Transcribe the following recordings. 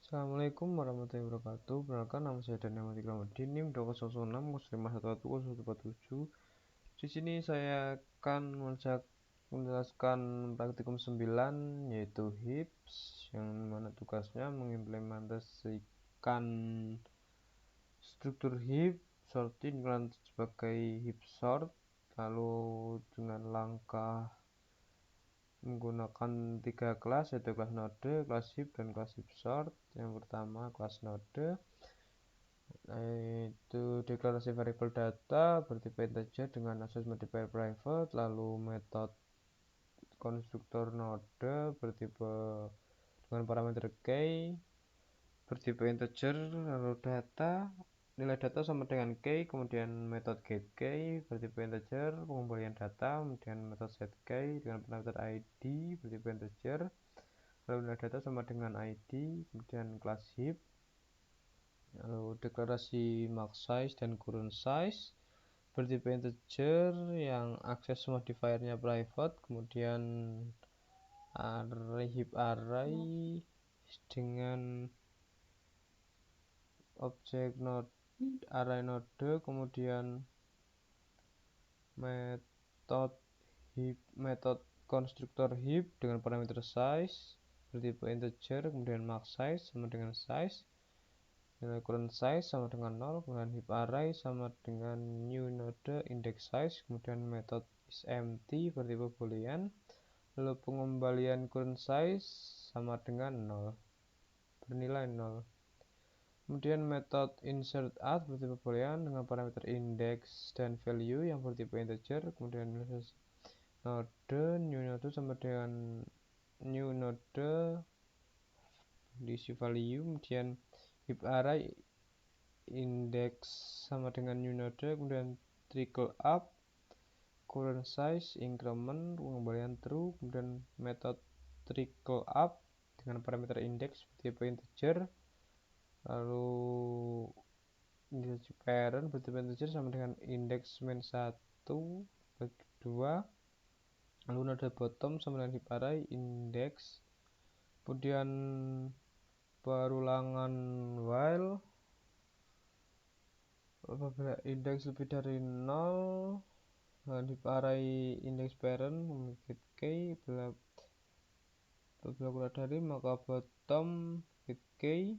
Assalamualaikum warahmatullahi wabarakatuh. Perkenalkan, nama saya Daniel Matika Madin, NIM 206 Di sini saya akan menjelaskan praktikum 9, yaitu HIPS, yang mana tugasnya mengimplementasikan struktur heap, sorting sebagai heap sort, lalu dengan langkah menggunakan 3 kelas, yaitu kelas node, kelas heap, dan kelas heap sort. Yang pertama kelas node, yaitu deklarasi variable data bertipe integer dengan akses modifier private, lalu metode konstruktor node bertipe dengan parameter key bertipe integer, lalu nilai data sama dengan key, kemudian metode getKey bertipe integer pengembalian data, kemudian metode setKey dengan parameter id bertipe integer, lalu nilai data sama dengan id, kemudian kelas heap, lalu deklarasi max size dan current size bertipe integer yang akses modifiernya private, kemudian heap array dengan objek node array node, kemudian metode konstruktor heap dengan parameter size bertipe integer, kemudian max size sama dengan size, nilai current size sama dengan 0, kemudian heap array sama dengan new node index size, kemudian metode isEmpty bertipe boolean, lalu pengembalian current size sama dengan 0, bernilai 0. Kemudian metode insert add bertipe boolean dengan parameter index dan value yang bertipe integer, kemudian node new node sama dengan new node diisi value, kemudian heap array index sama dengan new node, kemudian trickle up current size increment pengembalian true, kemudian metode trickle up dengan parameter index bertipe integer, lalu index parent bertipe integer sama dengan index min 1 bagi 2, lalu node bottom sama dengan heap array index, kemudian perulangan while apabila indeks lebih dari 0 dan heap array index parent get key, apabila kurang dari maka bottom get key,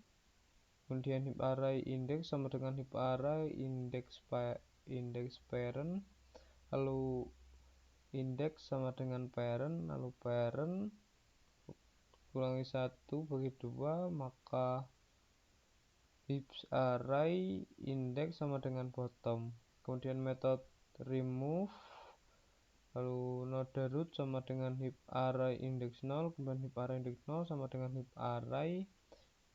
kemudian heap array index sama dengan heap array index parent, lalu index sama dengan parent, lalu parent kurangi 1 bagi 2, maka heaps array index sama dengan bottom, kemudian metode remove, lalu node root sama dengan heap array index 0, kemudian heap array index 0 sama dengan heap array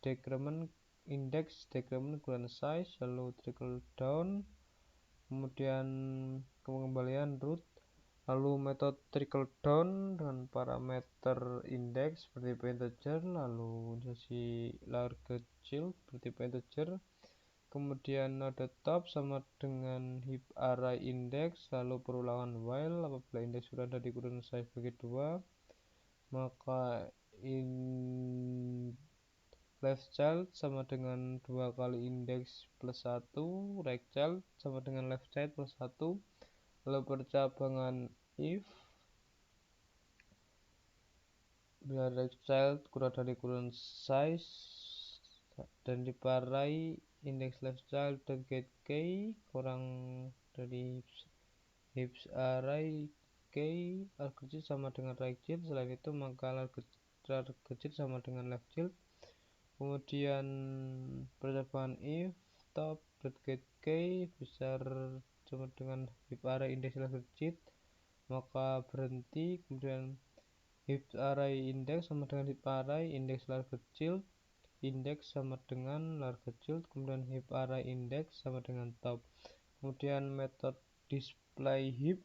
decrement index decrement current size, lalu trickle down, kemudian pengembalian root, lalu metode trickle down dengan parameter index bertipe integer, lalu inisiasi lar kecil bertipe integer, kemudian node top sama dengan heap array index, lalu perulangan while apabila index kurang dari current size bagi 2, maka left child sama dengan 2 kali index plus 1, right child sama dengan left child plus 1, lalu percabangan if bila right child kurang dari current size dan diparai index left child dan get key kurang dari heaps array key lar kecil sama dengan right child. Selain itu maka lar kecil sama dengan left child. Kemudian percobaan if top get key besar sama dengan heap array index lar kecil, maka berhenti, kemudian heap array index sama dengan heap array index lar kecil, index sama dengan lar kecil, kemudian heap array index sama dengan top, kemudian metode display heap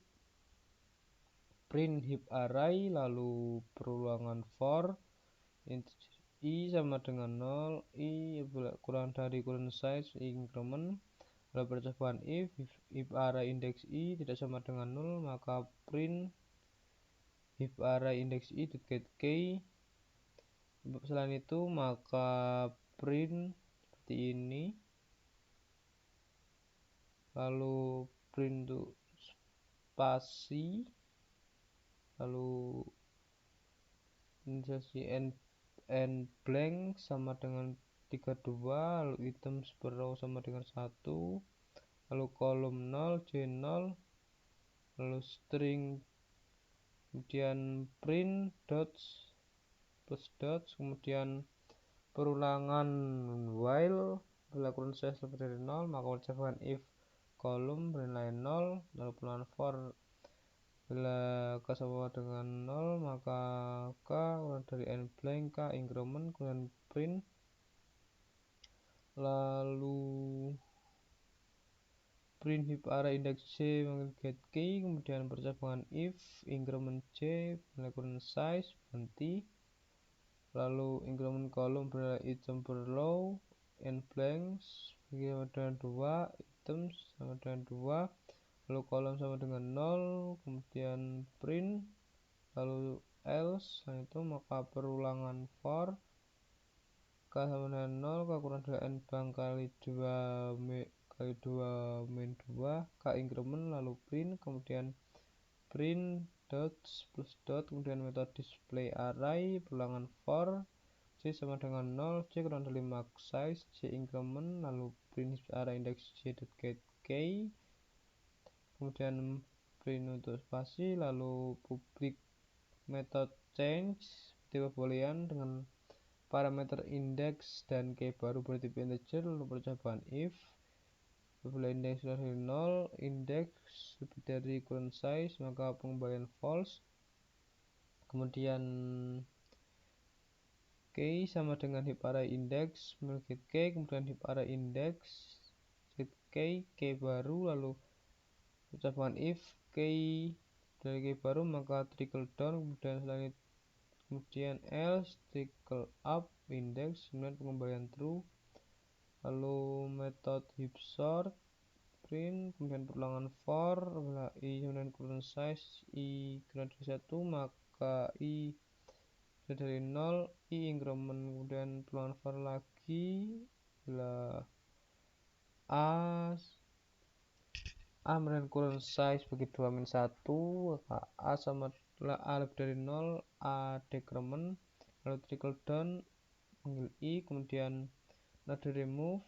print heap array, lalu perulangan for integer i sama dengan 0, i kurang dari current size increment, lalu percobaan if array index i tidak sama dengan 0, maka print heap array index i get key. Selain itu maka print seperti ini, lalu print untuk spasi, lalu inisiasi n blank sama dengan 32, lalu items per row sama dengan 1, lalu kolom 0 J0, lalu string, kemudian print dots plus dots, kemudian perulangan while bila kurang size lebih dari 0 maka ucapkan if kolom bernilai 0, lalu perulangan for bila k sama dengan 0 maka k kurang dari n blank k increment, kemudian print, lalu print heap array index j manggil get key, kemudian percabangan if increment j bernilai kurang size ganti, lalu increment kolom bernilai item per row n blanks sama dengan 2, items sama dengan 2, lalu kolom sama dengan 0, kemudian print, lalu else, setelah itu maka perulangan for k sama dengan 0, k kurang dari n bang kali 2 min 2, k increment, lalu print, kemudian print dots plus dot, kemudian metode display array, perulangan for j sama dengan 0, j kurang dari max size, j increment, lalu print array index j.get key, kemudian print untuk spasi, lalu public method change seperti pembelian dengan parameter index dan key baru bertipe integer, lalu percobaan if apabila index dari 0, index lebih dari current size maka pengembalian false, kemudian key sama dengan heap array index get key, kemudian heap array index get key baru, lalu ucapan if key dari key baru maka trickle down, kemudian else trickle up index, kemudian pengembalian true, lalu metode heap sort print, kemudian perulangan for bila i kemudian current size i kurang dari 1 maka i dari 0, i increment, kemudian perulangan for lagi bila a kemudian current size bagi 2 min 1, a sama a lebih dari 0, a decrement, lalu trickle down panggil i, kemudian node remove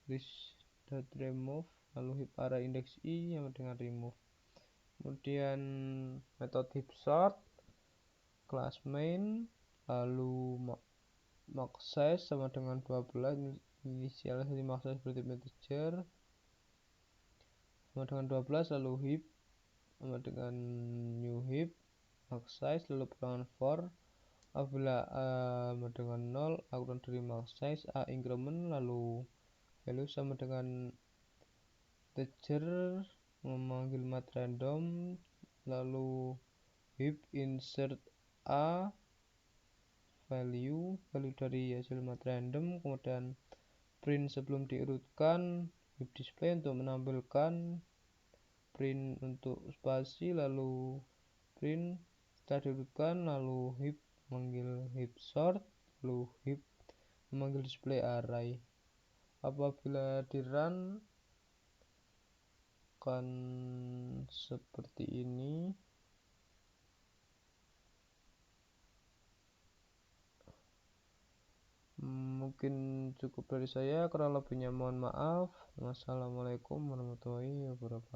this dot remove, lalu heap array index i sama dengan remove, kemudian metode heap sort kelas main, lalu max size sama dengan 12, inisialisasi max size berarti integer sama dengan 12, lalu heap sama dengan new heap max size, lalu perulangan for apabila a sama dengan 0, a kurang dari max size, a increment, lalu value sama dengan integer memanggil mat random, lalu heap insert a value dari hasil mat random, kemudian print sebelum diurutkan, heap display untuk menampilkan, print untuk spasi, lalu print setelah diurutkan, lalu heap memanggil heap sort, lalu heap memanggil display array. Apabila di run akan seperti ini. Mungkin cukup dari saya, kurang lebihnya mohon maaf. Wassalamualaikum warahmatullahi wabarakatuh.